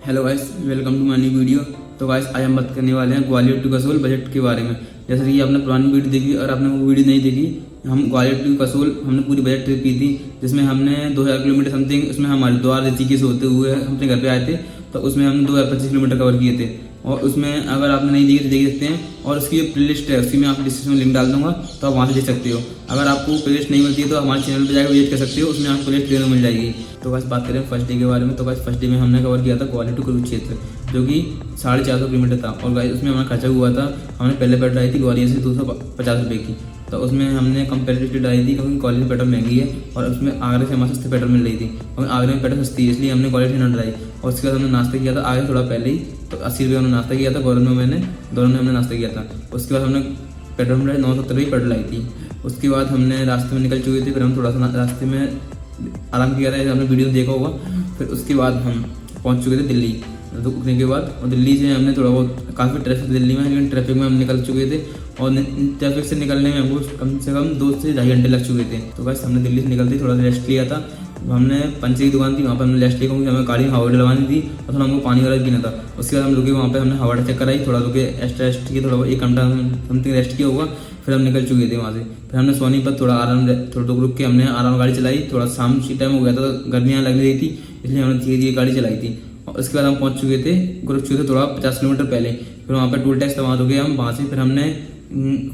Hello guys, welcome to my new video. तो guys आज हम बात करने वाले हैं ग्वालियर टू कसोल बजट के बारे में। जैसे कि आपने पुरानी वीडियो देखी और आपने वो वीडियो नहीं देखी, हम ग्वालियर टू कसोल हमने पूरी बजट ट्रिप की थी, जिसमें हमने 2000 किलोमीटर समथिंग, उसमें हम हरिद्वार ऋषिकेश होते हुए अपने घर पे आए थे। तो उसमें हमने 2025 किलोमीटर कवर किए थे। और उसमें अगर आपने नहीं देखी तो देख सकते हैं। और उसकी जो प्ले लिस्ट है उसकी मैं आपको डिस्क्रिप्शन में लिंक डाल दूंगा, तो आप वहाँ से देख सकते हो। अगर आपको प्ले लिस्ट नहीं मिलती है तो हमारे चैनल पर जाकर विजिट कर सकते हो, उसमें आपको प्ले लिस्ट देने मिल जाएगी। तो बस बात करें फर्स्ट डे के बारे में। तो बस फर्स्ट डे में हमने कवर किया था ग्वालियर टू कुरुक्षेत्र, जो कि 450 किलोमीटर था। और गाइस उसमें हमारा खर्चा हुआ था, हमने पहले पेट्रोल डाली थी ग्वालियर से 250 रुपये की। तो उसमें हमने कंपेरेटिव डाली थी, क्योंकि ग्वालियर पेट्रोल महंगी है और उसमें आगरा से हमारे सस्ते पेट्रोल मिल रही थी। और आगरा में पेट्रोल सस्ती है, इसलिए हमने ग्वालियर से न डराई। और उसके बाद हमने नाश्ता किया था आगे थोड़ा पहले ही, तो 80 रुपये हमने नाश्ता किया था। गौरव में मैंने दोनों ने हमने नाश्ता किया था। उसके बाद हमने पेट्रोल में 970 रुपये पेट्रोल लाई थी। उसके बाद हमने रास्ते में निकल चुके थे, फिर हम थोड़ा सा रास्ते में आराम किया था, जैसे आपने वीडियो देखा होगा। फिर उसके बाद हम पहुंच चुके थे दिल्ली रुकने के बाद। और दिल्ली से हमने थोड़ा बहुत काफ़ी ट्रैफिक दिल्ली में, लेकिन ट्रैफिक में हम निकल चुके थे। और ट्रैफिक से निकलने में हमको कम से कम 2 से ढाई घंटे लग चुके थे। तो बस हमने दिल्ली से निकलते थोड़ा सा रेस्ट लिया था। हमने पंचे की दुकान थी, वहाँ पर हमने रेस्ट लिया, क्योंकि हमें गाड़ी में हवा डलवानी थी और थोड़ा हमको पानी वगैरह पीना था। उसके बाद हम रुके वहाँ पे, हमने हवा चेक कराई, थोड़ा रुके एक्स्ट्रा रेस्ट किया, थोड़ा 1 घंटा समथिंग रेस्ट किया होगा। फिर हम निकल चुके थे वहाँ से। फिर हमने सोनीपत थोड़ा रुक के हमने आराम गाड़ी चलाई। थोड़ा शाम की टाइम हो गया था, तो गर्मियाँ लग रही थी, इसलिए हमने धीरे धीरे गाड़ी चलाई थी। और उसके बाद हम पहुँच चुके थे कुरुक्षेत्र थोड़ा 50 किलोमीटर पहले। फिर वहाँ पर टोल टैक्स था, वहाँ रुके हम। वहाँ से फिर हमने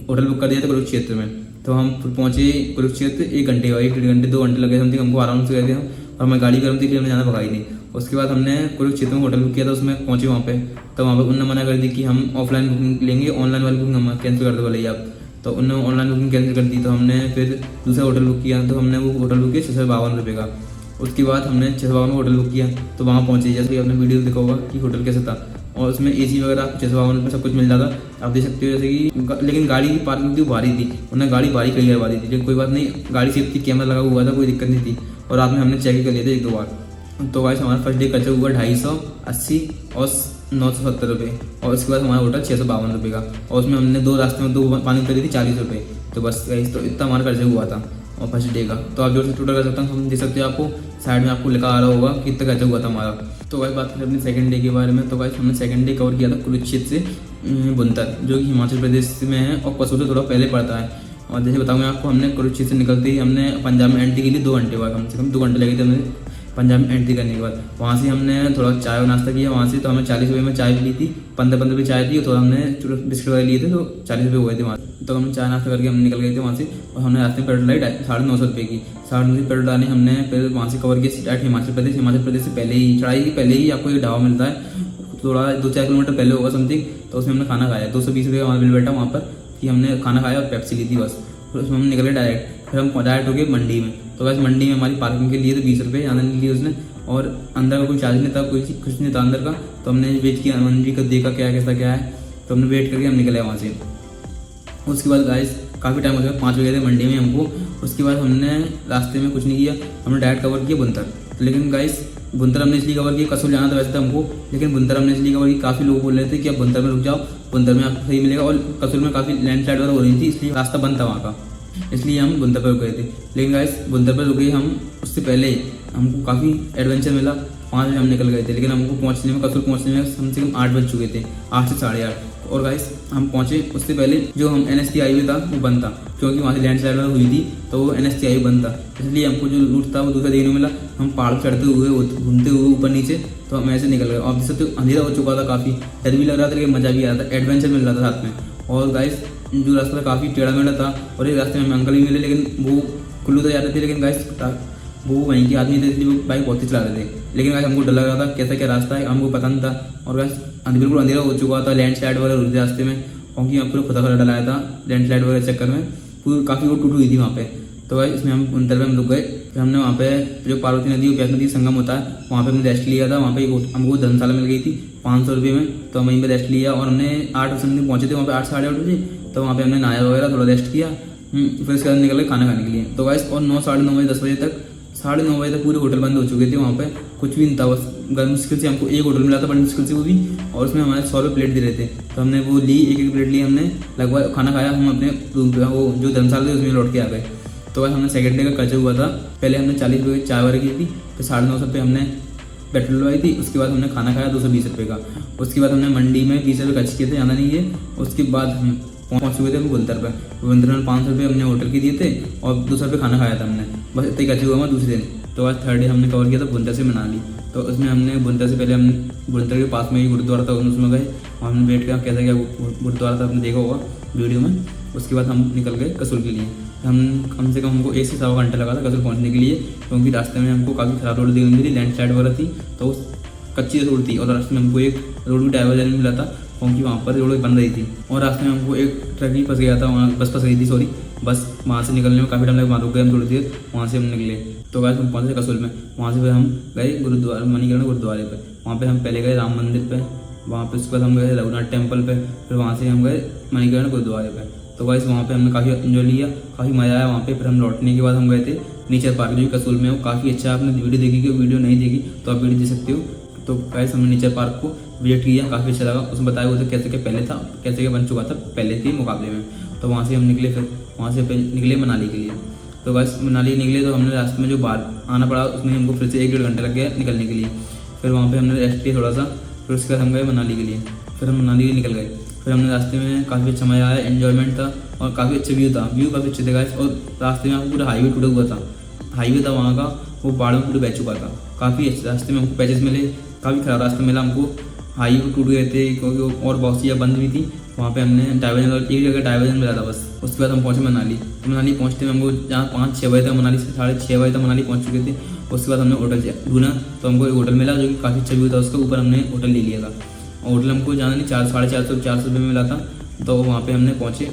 होटल बुक कर दिया था कुरुक्षेत्र में। तो हम फिर पहुँचे कुरुक्षेत्र 1 घंटे का, 1 घंटे 2 घंटे लगे समथिंग हमको आराम से गए थे हम। और हमें गाड़ी गर्म थी, इसलिए हमने ज़्यादा भगाई नहीं। उसके बाद हमने कुरुक्षेत्र में होटल बुक किया था, उसमें पहुँचे वहाँ पे। तो वहाँ पर उन्होंने मना कर दी कि हम ऑफलाइन बुकिंग लेंगे, ऑनलाइन वाली बुकिंग हम कैंसिल कर दो बोले आप। तो उन्होंने ऑनलाइन बुकिंग कैंसिल कर दी। तो हमने फिर दूसरा होटल बुक किया। तो हमने वो होटल बुक किया 652 रुपये का। उसके बाद हमने 652 में होटल बुक किया। तो वहाँ पहुँचे, जैसे कि आपने वीडियो देखा होगा कि होटल कैसा था। और उसमें AC वगैरह 652 रुपये सब कुछ मिल जाता, आप देख सकते हो। जैसे कि लेकिन गाड़ी की पार्किंग थी वो भारी थी, उन्होंने गाड़ी भारी कहीं करवा दी थी, लेकिन कोई बात नहीं, गाड़ी सेफ्टी कैमरा लगा हुआ था, कोई दिक्कत नहीं थी। और रात में हमने चेक कर लिए थे 1-2 बार। तो गाइस हमारा फर्स्ट डे खर्चा हुआ 250 और 970 रुपये। और उसके बाद हमारा होटल 652 रुपये का। और उसमें हमने 2 रास्ते में 2 पानी कर दी थी 40 रुपये। तो बस गाइस, तो इतना हमारा खर्चा हुआ था और फर्स्ट डे का। तो आप जो से टोटल कर सकते हैं, हम दे सकते हो, आपको साइड में आपको लिखा आ रहा होगा कि कितना खर्चा हुआ था हमारा। तो भाई बात करें अपने सेकंड डे के बारे में। तो भाई हमने सेकंड डे कवर किया था कुरुक्षेत्र से बुनतर, जो कि हिमाचल प्रदेश में है और कसोल से थोड़ा पहले पड़ता है। और जैसे बताऊँ मैं आपको, हमने कुरुक्षेत्र से निकलते ही हमने पंजाब में एंट्री के लिए 2 घंटे बाद, कम से कम 2 घंटे लगे थे हमें पंजाब में एंट्री करने के बाद। वहाँ से हमने थोड़ा चाय और नाश्ता किया वहाँ से। तो हमें 40 रुपये में चाय ली थी, 15 रुपये चाय थी, और थोड़ा हमने बिस्किट वगैरह लिए थे, तो 40 रुपये हुए थे वहाँ। तो हमने चाय नाश्ता करके हम निकल गए थे वहाँ से। और हमने रास्ते में पेट्रोल लाई 950 रुपये की, 950 पेट्रोल डाले हमने। फिर वहाँ से कवर किया डायरेक्ट हिमाचल प्रदेश। हिमाचल प्रदेश से पहले ही, चढ़ाई के पहले ही आपको एक ढाबा मिलता है, थोड़ा 2-4 किलोमीटर पहले होगा समथिंग। तो उसमें हमने खाना खाया, 220 रुपये का हमारा बिल बैठा वहाँ पर, कि हमने खाना खाया और पेप्सी ली थी बस। फिर उसमें हम निकले डायरेक्ट। फिर हम डायरेक्ट हो गए मंडी में। तो बस मंडी में हमारी पार्किंग के लिए तो 20 रुपये ज़्यादा नहीं लिए उसने, और अंदर का कोई चार्ज नहीं था, कोई कुछ नहीं था अंदर का। तो हमने वेट किया, मंडी का देखा क्या कैसा क्या है। तो हमने वेट करके हम निकले वहाँ से। उसके बाद गाइस काफ़ी टाइम हो गया, 5 बजे थे मंडी में हमको। उसके बाद हमने रास्ते में कुछ नहीं किया, हमने डायरेक्ट कवर किया बुनतर। लेकिन गाइस बुनतर हमने इसलिए कवर किया, कसोल जाना था वैसे था हमको, लेकिन बुनतर हमने इसलिए कवर किया, काफ़ी लोग बोल रहे थे कि आप बुनतर में रुक जाओ, बुनतर में आपको सही मिलेगा। और कसोल में काफ़ी लैंडस्लाइड वगैरह हो रही थी, इसलिए रास्ता बंद था वहाँ का, इसलिए हम बुनतर पर रुक गए थे। लेकिन गाइस बुनतर पर रुके हम, उससे पहले हमको काफ़ी एडवेंचर मिला। 5 बजे हम निकल गए थे, लेकिन हमको पहुँचने में, कसोल पहुँचने में कम से कम 8 बज चुके थे, 8 से 8:30। और गाइस हम पहुँचे उससे पहले जो हम NST हाईवे था वो बंद था, क्योंकि वहाँ से लैंडस्लाइड हुई थी, तो वो NST हाईवे बंद था। इसलिए हमको जो रूट था वो दूसरा देखने मिला। हम पहाड़ चढ़ते हुए, घूमते हुए ऊपर नीचे, तो हम ऐसे निकल गए। और जैसे तो अंधेरा हो चुका था, काफ़ी डर भी लग रहा था, लेकिन मज़ा भी आ रहा था, एडवेंचर मिल रहा था साथ में। और गाइस जो रास्ता काफ़ी टेढ़ा मेढ़ा था, और एक रास्ते में हमें अंकल भी मिले, लेकिन वो कुल्लू तो जाते थे, लेकिन गाइस वो वहीं के आदमी थे, इसलिए वो बाइक बहुत ही चला रहे थे। लेकिन गाइस हमको डर लग रहा था, कैसा क्या रास्ता है हमको पता नहीं था। और गाइस बिल्कुल अंधेरा हो चुका था, लैंडस्लाइड वगैरह हुई थी रास्ते में, क्योंकि यहाँ पर खुदा खड़ा डलाया था लैंडस्लाइड वगैरह चक्कर में, पूरी काफ़ी वो टूट हुई थी वहाँ पे। तो भाई इसमें हम उन तरफ हम रुक गए। फिर हमने वहाँ पे जो पार्वती नदी और ब्यास नदी संगम होता है, वहाँ पे हमने रेस्ट लिया था। वहाँ पे हमको धर्मशाला मिल गई थी 500 रुपये में, तो हम वहीं पे रेस्ट लिया। और हमने 8 समथिंग पहुँचे थे वहाँ पे, 8 साढ़े 8 बजे। तो वहाँ पे हमने नहाया वगैरह, थोड़ा रेस्ट किया, फिर उसके बाद निकल गए खाना खाने के लिए। तो गाइस और 9 साढ़े 9 बजे 10 बजे तक, 9:30 बजे तक पूरे होटल बंद हो चुके थे वहाँ पे, कुछ भी नहीं था। बस मुश्किल से हमको एक होटल मिला था, बड़ी मुश्किल से वो भी, और उसमें हमारे 100 रुपये प्लेट दे रहे थे। तो हमने वो ली, एक प्लेट ली हमने, लगभग खाना खाया। हम अपने रूम पे, वो जो धर्मशाला थी उसमें लौट के आ गए। तो बस हमने सेकंड डे का खर्चा हुआ था, पहले हमने 40 रुपये की चाय वगैरह की थी, फिर 950 रुपये हमने पेट्रोल डलवाई थी। उसके बाद हमने खाना खाया 220 रुपये का। उसके बाद हमने मंडी में 20 रुपये खर्च किए थे, ज़्यादा नहीं है। उसके बाद हम पहुँच चुके थे हम बुलंदर पर। बुलंदर में 500 रुपये हमने होटल के दिए थे और 200 रुपये खाना खाया था हमने, बस इतना ही खर्च हुआ हमारा दूसरे दिन। तो आज थर्ड डे हमने कवर किया था बुलंदर से मनाली। तो उसमें हमने बुलंदर से पहले हम बुलंदर के पास में ही गुरुद्वारा था, उसमें गए, हमने बैठ के कैसा क्या गुरुद्वारा था आपने देखा होगा वीडियो में। उसके बाद हम निकल गए कसोल के लिए। हम कम से कम हमको 1 से सवा घंटा लगा था कसोल पहुंचने के लिए, क्योंकि रास्ते में हमको काफ़ी खराब रोड देखने मिली, लैंडस्लाइड वगैरह थी, तो कच्ची रोड थी। और रास्ते में हमको एक रोड भी डाइवर्जन मिला था, क्योंकि वहाँ पर रोड बन रही थी। और रास्ते में हमको एक ट्रक ही फंस गया था, वहाँ बस फंस गई थी, सॉरी बस। वहाँ से निकलने में काफ़ी टाइम लगा, वहाँ रुक गए हम थोड़ी देर, वहाँ से हम निकले। तो गाइस हम पहुँचे कसोल में। वहाँ से फिर हम गए गुरुद्वारा, मणिकर्ण गुरुद्वारे पर। वहाँ पे हम पहले गए राम मंदिर पे, वहाँ पे उसके बाद हम गए रघुनाथ टेम्पल पे, फिर वहाँ से हम गए मणिकर्ण गुरुद्वारे पे। तो गाइस वहाँ पे हमने काफ़ी एंजॉय लिया, काफ़ी मज़ा आया वहाँ पे। फिर हम लौटने के बाद हम गए थे नेचर पार्क, जो कसोल में, वो काफ़ी अच्छा। आपने वीडियो देखी कि वीडियो नहीं देखी तो आप वीडियो देख सकते हो। तो गाइस हमने नेचर पार्क को विजिट किया, काफ़ी अच्छा लगा। उसमें बताया हुआ था कैसे क्या पहले था, कैसे क्या बन चुका था पहले के मुकाबले में। तो वहाँ से हम निकले, फिर वहाँ से निकले मनाली के लिए। तो गाइस मनाली निकले तो हमने रास्ते में जो बाहर आना पड़ा, उसमें हमको फिर से 1-1.5 घंटा लग गया निकलने के लिए। फिर वहाँ पे हमने रेस्ट किया थोड़ा सा, फिर उसके बाद हम गए मनाली के लिए। फिर हम मनाली निकल गए। फिर हमने रास्ते में काफ़ी अच्छा मज़ा आया, एन्जॉयमेंट था और काफ़ी अच्छा व्यू था, व्यू काफ़ी अच्छे थे गाइस। और रास्ते में हमको पूरा हाईवे टूटा हुआ था, हाईवे था वहाँ का, वो पहाड़ों में पूरा बह चुका था। काफ़ी अच्छे रास्ते में हमको पैचेस मिले, काफ़ी खराब रास्ता मिला हमको, हाईवे टूट गए थे क्योंकि और बहुत सी बंद भी थी। वहाँ पे हमने डाइवर्जन, एक जगह डाइवर्जन मिला था बस। उसके बाद हम पहुँचे मनाली। तो मनाली पहुँचते में हमको जहाँ 5-6 बजे तक, मनाली से 6:30 बजे तक मनाली पहुँच चुके थे। उसके बाद हमने होटल ढूंढा, तो हमको एक होटल मिला जो कि काफ़ी अच्छा व्यू था, उसके ऊपर हमने होटल ले लिया था। और होटल हमको ज़्यादा नहीं, 400-450 रुपये में मिला था। तो वहाँ पे हमने पहुँचे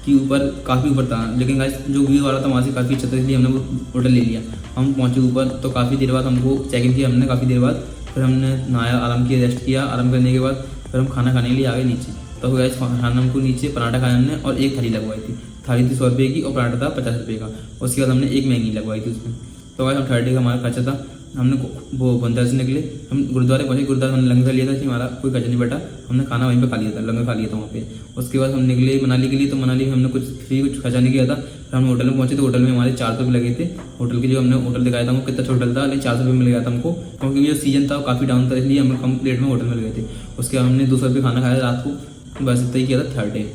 कि ऊपर, काफ़ी ऊपर था, लेकिन गाइस जो व्यू आ रहा था वहाँ से काफ़ी अच्छा था, इसलिए हमने वो होटल ले लिया। हम पहुँचे ऊपर, तो काफ़ी देर बाद हमको चेक इन किया हमने, काफ़ी देर बाद। फिर हमने नहाया, आराम किया, रेस्ट किया। आराम करने के बाद फिर हम खाना खाने के लिए आ गए नीचे। तो गाइस खाना हमको नीचे पराठा खाया हमने, और एक थाली लगवाई थी। थाली थी 100 रुपये की और पराठा था 50 रुपये का। उसके बाद हमने एक मैगी लगवाई थी उसमें। तो गाइस हम 3rd डे का हमारा खर्चा था। हमने वो बुलंदर से निकले, हम गुरुद्वारे पहुँचे। गुरुद्वारे हमने लंगर लिया था कि हमारा कोई खर्चा नहीं बैठा, हमने खाना वहीं पे खा लिया था, लंगर खा लिया था वहाँ पे। उसके बाद हम निकले मनाली के लिए। तो मनाली में हमने कुछ खर्चा नहीं किया था। फिर हम होटल में पहुँचे, तो होटल में हमारे 400 रुपये लगे थे। होटल के जो हमने होटल दिखाया था वो कितना छोटा होटल था, लेकिन 400 रुपये मिल गया था हमको, क्योंकि जो सीजन था वो काफ़ी डाउन था, इसलिए हम कम रेट में होटल मिल गए थे। उसके बाद हमने 200 रुपये खाना खाया रात को, बस इतना ही किया था 3rd डे।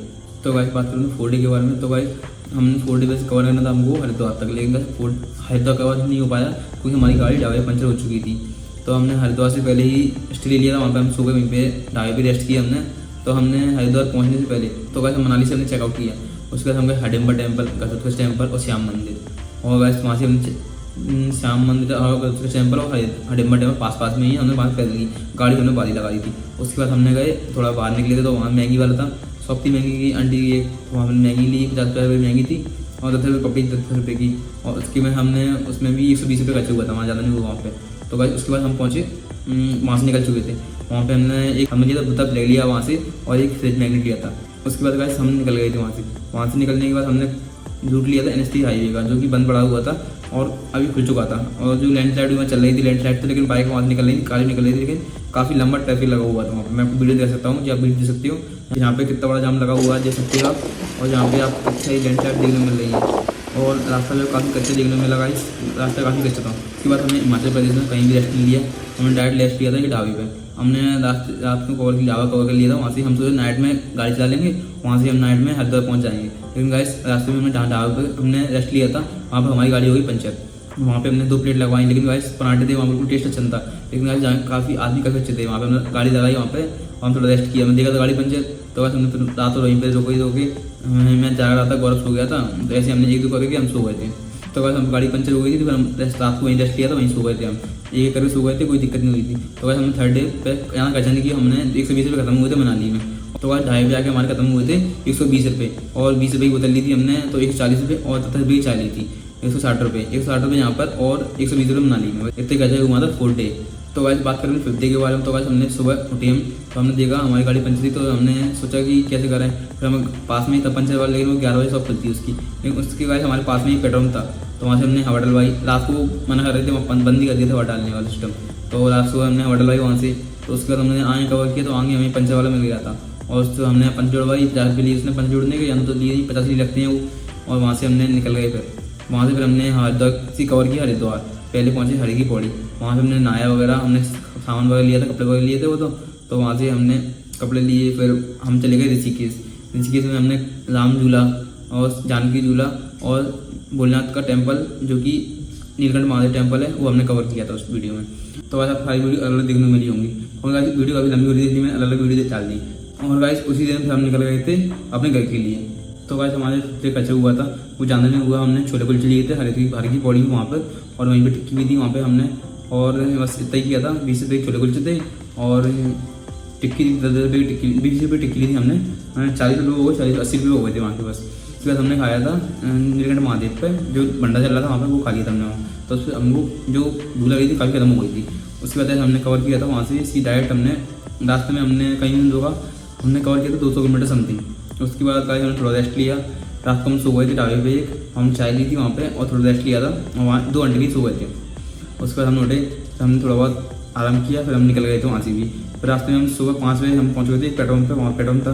तो गाइस बात करूँ 4th डे के बारे में। तो गाइस हमने 4th डे बस कवर करना था हमको हरिद्वार तक, लेकिन हरिद्वार कवर नहीं हो पाया क्योंकि हमारी गाड़ी ढाबे पंचर हो चुकी थी। तो हमने हरिद्वार से पहले ही स्टे ले लिया था, वहाँ पे हम सो गए, वहीं पे ढाबे पे रेस्ट किया हमने। तो हमने हरिद्वार पहुँचने से पहले, तो गाइस मनाली से हमने चेकआउट किया। उसके बाद हम गए हडिम्बा टेम्पल, गणपति टेम्पल और श्याम मंदिर। और गाइस वहाँ से हमने श्याम मंदिर और गणपति टेम्पल और हडिम्बा टेम्पल पास में ही हमने वहाँ पैदल की गाड़ी हमने बारी लगा दी थी। उसके बाद हमने गए, थोड़ा बाहर निकले थे, तो वहाँ मैगी वाला था, शॉप थी मैगी की, आंटी की। वहाँ हमने मैगी ली, 50 रुपये मैगी थी और 10 रुपये पपड़ी 10 रुपये की। और उसके में हमने उसमें भी 120 रुपये खर्च हुआ था, वहाँ ज़्यादा नहीं हुआ वहाँ पे। तो गाइस उसके बाद हम पहुँचे, वहाँ से निकल चुके थे। वहाँ पे हमने लिया था बुतक ले लिया वहाँ से, और एक फ्रिज मैग्नेट लिया था। उसके बाद गाइस हम निकल गए थे वहाँ से। वहाँ से निकलने के बाद हमने रूट लिया था NH3 हाईवे का, जो कि बंद पड़ा हुआ था और अभी खुल चुका था। और जो लैंडस्लाइड वहाँ चल रही थी, लैंडस्लाइड तो, लेकिन बाइक वहाँ से निकल रही थी, कार निकल रही थी, लेकिन काफ़ी लंबा ट्रैफिक लगा हुआ था वहाँ पर। मैं आपको वीडियो दे सकता हूँ, जो आप वीडियो दे सकते हो, यहाँ पे कितना बड़ा जाम लगा हुआ है, देख सकते हो आप। और यहाँ पे आपको अच्छा ही लैंडस्लाइड देखने मिल रही है, और रास्ता जो काफ़ी कच्चा देखने में लगा, इस रास्ता काफ़ी कच्चा था। उसके बाद हमने हिमाचल प्रदेश में कहीं भी रेस्ट नहीं लिया, हमने डायरेक्ट रेस्ट किया था कि ढाबे पे। हमने रात को ढाबा कवर कर लिया था। वहाँ से हम सोचे नाइट में गाड़ी चला लेंगे, वहाँ से हम नाइट में हरिद्वार पहुँच जाएंगे। लेकिन गाइस रास्ते में हमने ढाबे पे हमने रेस्ट लिया था, वहाँ पर हमारी गाड़ी हो गई पंचर। वहाँ पे हमने 2 प्लेट लगवाई, लेकिन गाइस पराठे थे वहाँ बिल्कुल टेस्ट अच्छा था, लेकिन गाइस काफ़ी आदमी काफ़ी अच्छे थे। वहाँ पे हमने गाड़ी लगाई, वहाँ पे हम थोड़ा रेस्ट किया, हमने देखा था गाड़ी पंचर। तो बस हमने फिर रात को वहीं पर रोके मैं जा रहा था, गौरव सो गया था, तो ऐसे हमने 1-2 करके हम सो गए थे। तो बस हम गाड़ी पंचर हो गई थी, फिर हम रात को वहीं रेस्ट किया था, वहीं सो गए थे हम, एक करके सो गए थे, कोई दिक्कत नहीं हुई थी। तो बस हमने 3rd डे पे यहाँ खर्चा नहीं किया, हमने 120 रुपये खत्म हुए थे मनाली में। तो बस ढाई बजे आके हमारे खत्म हुए थे 120 रुपये, और 20 रुपये की बोतल ली थी हमने, तो 140 रुपये, और 70 रुपये की चाय ली थी, 160 रुपये, 160 रुपये यहाँ पर, और 120 रुपये मनाली में। इतने खर्चा हुआ था 4th डे। तो गाइस बात करें 5th डे के बारे में। तो गाइस हमने सुबह उठे हम, तो हमने देखा हमारी गाड़ी पंचर थी, तो हमने सोचा कि कैसे करें। फिर हम पास में ही था पंचर वाला, लेकिन वो 11 बजे शॉप खुलती है उसकी, लेकिन उसके गाइस हमारे पास में ही पेट्रोल था। तो वहाँ से हमने हवा डलवाई, रात को मना कर रहे थे, वहाँ बंद ही कर दिया था हवा डालने वाला सिस्टम। तो रात को हमने हवा डलवाई वहाँ से। तो उसके बाद हमने आगे कवर किया, तो आगे हमें पंचर वाला मिल गया था, और उससे हमने पंचर जोड़वाई, 50 रुपये लिए उसने पंचर जोड़ने के, या तो लिए 50 लगते हैं वो। और वहाँ से हमने निकल गए। फिर वहाँ से हमने हरिद्वार से कवर किया, हरिद्वार पहले पहुँचे हरी की पौड़ी। वहाँ से हमने नहाया वगैरह, हमने सामान वगैरह लिया था, कपड़े वगैरह लिए थे वो तो वहाँ से हमने कपड़े लिए। फिर हम चले गए ऋषिकेश। ऋषिकेश में हमने राम झूला और जानकी झूला और भोलेनाथ का टेम्पल जो कि नीलकंठ महादेव टेम्पल है वो हमने कवर किया था उस वीडियो में। तो आज आप सारी वीडियो अलग अलग देखने को मिली होंगी। और गाइस वीडियो काफ़ी लंबी हो रही थी इसलिए मैंने अलग अलग वीडियो डाल दी। और गाइस उसी दिन फिर हम निकल गए थे अपने घर के लिए। तो गाइस हमारे जो कच्चा हुआ था वो जानने में हुआ, हमने छोले कुलचे लिए थे हरी की पौड़ी वहाँ पर, और वहीं पर टिक्की भी थी वहाँ पर हमने, और बस इतना ही किया था। 20 रुपये छोले कुलचे थे और टिक्की 10 रुपये की टिक्की, 20 रुपये टिक्की ली थी हमने। 40 रुपये हो गए, 40-80 रुपये हो गए थे वहाँ के बस। उसके बाद हमने खाया था नीलकंठ महादेव पे जो भंडारा चल रहा था वहाँ पर, वो खा लिया था हमने वहाँ। तो उससे हमको जो भूल लगी थी काफ़ी खत्म हो गई थी। उसके बाद हमने कवर किया था वहाँ से इसी डायरेक्ट हमने रास्ते में हमने कहीं नहीं रुका, हमने कवर किया था 200 किलोमीटर समथिंग। उसके बाद गाइस हमने थोड़ा रेस्ट लिया। रात को हम सो गए थे ढाबे पे, हम चाय ली थी वहाँ पे और थोड़ा रेस्ट लिया था। वहाँ 2 घंटे भी सो गए थे। उसके बाद हम उठे, हमने थोड़ा बहुत आराम किया, फिर हम निकल गए थे वहाँ से भी। फिर रास्ते में हम सुबह 5 बजे हम पहुँच गए थे एक पेट्रोल पे, वहाँ पेट्रोल था।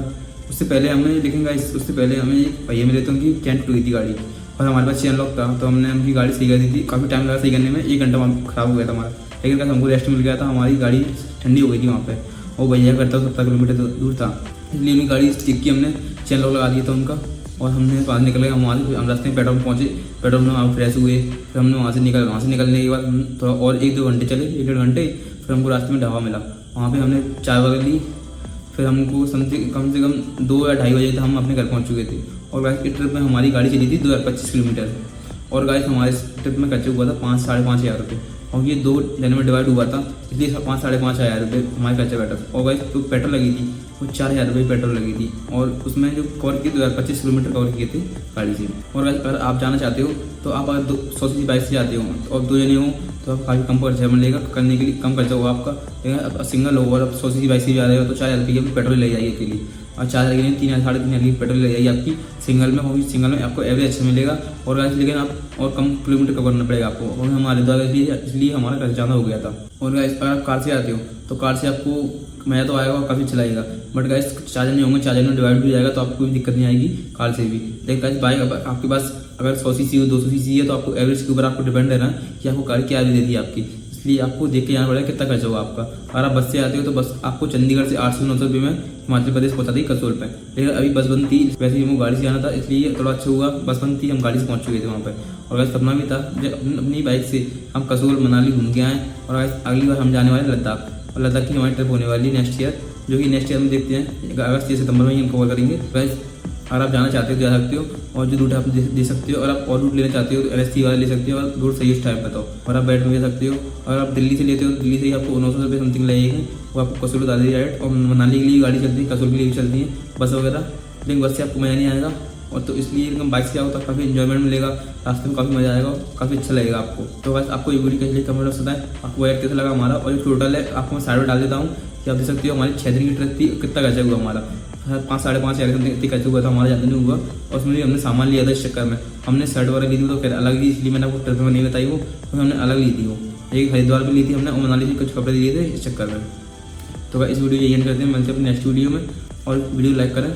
उससे पहले हमें लेकिन गाइस उससे पहले हमें एक भैया मिले थे, उनकी चैन टूट गई थी गाड़ी, और हमारे पास चेन लॉक था। तो हमने उनकी गाड़ी सही कर दी थी। काफ़ी टाइम लगा सही करने में, 1 घंटा वहाँ खराब हो गया था हमारा, लेकिन गाइस हमको रेस्ट मिल गया था। हमारी गाड़ी ठंडी हो गई थी वहाँ पे, और भैया करता 70 किलोमीटर दूर था, इसलिए उनकी गाड़ी ठीक की हमने, चेन लॉक लगा दिया था उनका। और हमने पास निकल गए। हम वहाँ से हम रास्ते में पेट्रोल पहुँचे, पेट्रोल में वहाँ फ्रेश हुए। फिर हमने वहाँ से निकलने के बाद हम थोड़ा और 1-2 घंटे चले, 1-1.5 घंटे। फिर हमको रास्ते में ढाबा मिला, वहाँ पे हमने चाय वगैरह ली। फिर हमको कम से कम 2 या 2:30 बजे तक हम अपने घर पहुँच चुके थे। और गाइस इस ट्रिप में हमारी गाड़ी चली थी 2025 किलोमीटर। और गाइस हमारे ट्रिप में खर्चा हुआ था 5-5.5 हज़ार रुपये, और ये 2 जन में डिवाइड हुआ था, इसलिए 5-5.5 हज़ार रुपये हमारे खर्चा बैठा था। और गाइस तो पेट्रोल लगी थी वो 4,000 रुपये पेट्रोल लगी थी, और उसमें जो कवर की 2025 किलोमीटर कवर किए थे गाड़ी से। और गाइस अगर आप जाना चाहते हो तो आप अगर 100 सीसी बाइक से जाते हो और 2 जने हो तो आप काफ़ी कम खर्चा मिलेगा, करने के लिए कम खर्चा होगा आपका। लेकिन अब सिंगल हो और आप 100 सीसी बाइक से जा रहे हो तो 4,000 रुपये की पेट्रोल ले जाइए के लिए, और 4,000 के लिए 3,000-3,500 की पेट्रोल ले जाइए आपकी सिंगल में। क्योंकि सिंगल में आपको एवरेज अच्छा मिलेगा, और गाइस लेकिन आप और कम किलोमीटर कवर करना पड़ेगा आपको, और हमारे द्वारा इसलिए हमारा खर्चा ज़्यादा हो गया था। और गाइस अगर आप कार से आते हो तो कार से आपको मज़ा तो आएगा और काफ़ी अच्छा लगेगा, बट गाइस 4 जने होंगे, 4 जने में डिवाइड भी हो जाएगा तो आपको कोई दिक्कत नहीं आएगी कार से भी। लेकिन गाइस बाइक आपके पास अगर 100 सीसी हो 200 सीसी है तो आपको एवरेज के ऊपर आपको डिपेंड है ना कि आपको कार क्या एवरेज देती है आपकी, इसलिए आपको देख के जाना पड़ेगा कितना खर्चा होगा आपका। अगर आप बस से आते हो तो बस आपको चंडीगढ़ से 800-900 रुपये में हिमाचल प्रदेश पहुँचा दी कसोल पे। लेकिन अभी बस बंद थी, वैसे ही हमको गाड़ी से आना था इसलिए थोड़ा अच्छा हुआ, बस बंद थी, हम गाड़ी से पहुँच चुके थे वहाँ पर। और गाइस सपना भी था जब अपनी बाइक से हम कसोल मनाली घूम के आएँ। और गाइस अगली बार हम जाने वाले लद्दाख, और लद्दाख की हमारी ट्रिप होने वाली नेक्स्ट ईयर, जो कि नेक्स्ट ईयर में देखते हैं अगस्त या सितंबर में ही हम कवर करेंगे। गाइस अगर आप जाना चाहते हो तो जा सकते हो, और जो रूट आप दे सकते हो, और आप और रूट लेना चाहते हो तो LST वाला ले सकते हो, और रूट सही टाइप बताओ, और आप बैठ में ले सकते हो। और आप दिल्ली से लेते हो तो दिल्ली से ही आपको 900 रुपये समथिंग लगेगी, वो आपको कसोल उतार दी डायरेक्ट। और मनाली के लिए गाड़ी चलती है, कसोल के लिए भी चलती है बस वगैरह, लेकिन बस से आपको मज़ा नहीं आएगा। और तो इसलिए एकदम बाइक से आओ तो काफ़ी इन्जॉयमेंट मिलेगा, रास्ते में काफ़ी मज़ा आएगा, काफ़ी अच्छा लगेगा आपको। तो बस आपको ये वीडियो कैसे कमेंट में बताएं आपको वो कैसा लगा हमारा। और जो टोटल है आपको मैं साइड में डाल देता हूँ कि आप देख सकते हो हमारी 6 दिन की ट्रिप थी, कितना खर्चा हुआ हमारा 5-5.5 हज़ार इतनी खर्चा हुआ था हमारा, ज़्यादा नहीं हुआ। और उसमें भी हमने सामान लिया था इस चक्कर में, हमने शर्ट वगैरह ली थी तो फिर अलग ली, इसलिए मैंने आपको ट्रिप में नहीं बताई वो, तो हमने अलग ली थी वो। एक हरिद्वार भी ली थी हमने, और मनाली से कुछ कपड़े लिए थे इस चक्कर में। तो इस वीडियो ये एंड करते हैं, मिलते हैं अपने नेक्स्ट वीडियो में, और वीडियो लाइक करें।